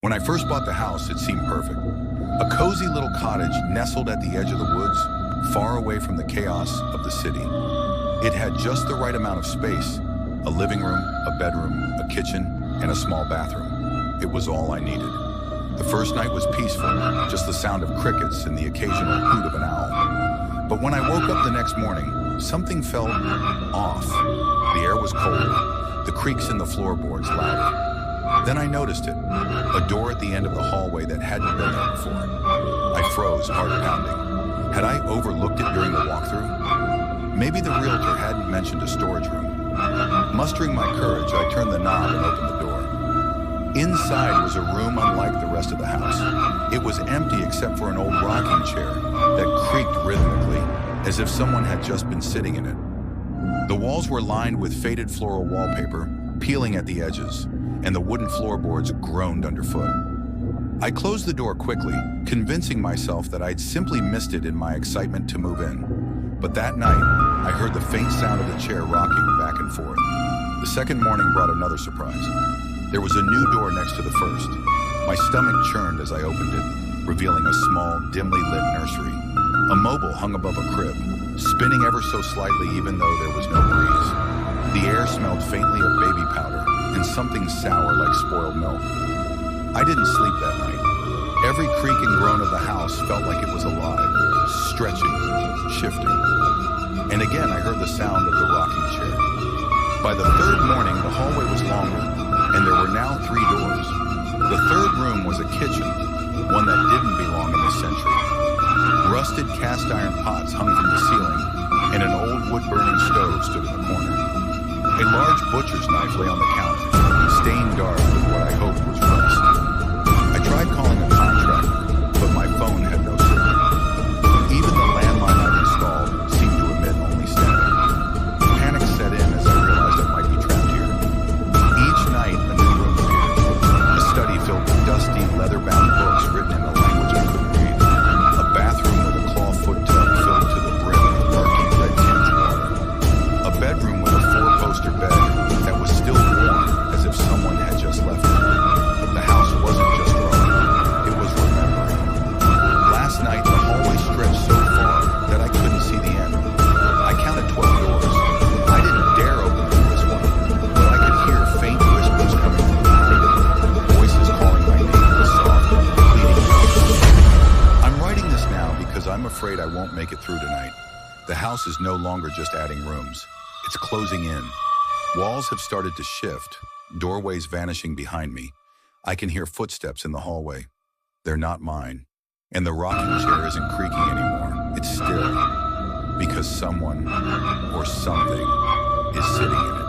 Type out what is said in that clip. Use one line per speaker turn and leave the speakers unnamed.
When I first bought the house, it seemed perfect. A cozy little cottage nestled at the edge of the woods, far away from the chaos of the city. It had just the right amount of space, a living room, a bedroom, a kitchen, and a small bathroom. It was all I needed. The first night was peaceful, just the sound of crickets and the occasional hoot of an owl. But when I woke up the next morning, something felt off. The air was colder, the creaks in the floorboards louder. Then I noticed it, a door at the end of the hallway that hadn't been there before. I froze, heart pounding. Had I overlooked it during the walkthrough? Maybe the realtor hadn't mentioned a storage room. Mustering my courage, I turned the knob and opened the door. Inside was a room unlike the rest of the house. It was empty except for an old rocking chair that creaked rhythmically, as if someone had just been sitting in it. The walls were lined with faded floral wallpaper, peeling at the edges, and the wooden floorboards groaned underfoot. I closed the door quickly, convincing myself that I'd simply missed it in my excitement to move in. But that night, I heard the faint sound of the chair rocking back and forth. The second morning brought another surprise. There was a new door next to the first. My stomach churned as I opened it, revealing a small, dimly lit nursery. A mobile hung above a crib, spinning ever so slightly even though there was no breeze. The air smelled faintly of baby powder and something sour like spoiled milk. I didn't sleep that night. Every creak and groan of the house felt like it was alive, stretching, shifting. And again I heard the sound of the rocking chair. By the third morning, the hallway was longer, and there were now 3 doors. The third room was a kitchen, one that didn't belong in this century. Rusted cast iron pots hung from the ceiling, and an old wood-burning stove stood in the corner. A large butcher's knife lay on the counter, stained dark with what I hoped was rust. I tried calling a contractor, but my phone had no signal. Even the landline I'd installed seemed to emit only static. Panic set in as I realized I might be trapped here. Each night, a new room appeared. A study filled with dusty, leather-bound books written in a language I couldn't read. A bathroom with a clawfoot tub filled to the brim with murky red-tinged water. A bedroom with a 4-poster bed that was still warm, as if someone had just left it. The house wasn't just growing, it was remembering. Last night, the hallway stretched so far that I couldn't see the end. I counted 12 doors. I didn't dare open this one, but I could hear faint whispers coming from behind it, voices calling my name with soft, pleading tones. I'm writing this now because I'm afraid I won't make it through tonight. The house is no longer just adding rooms. It's closing in. Walls have started to shift, doorways vanishing behind me. I can hear footsteps in the hallway. They're not mine. And the rocking chair isn't creaking anymore. It's still. Because someone or something is sitting in it.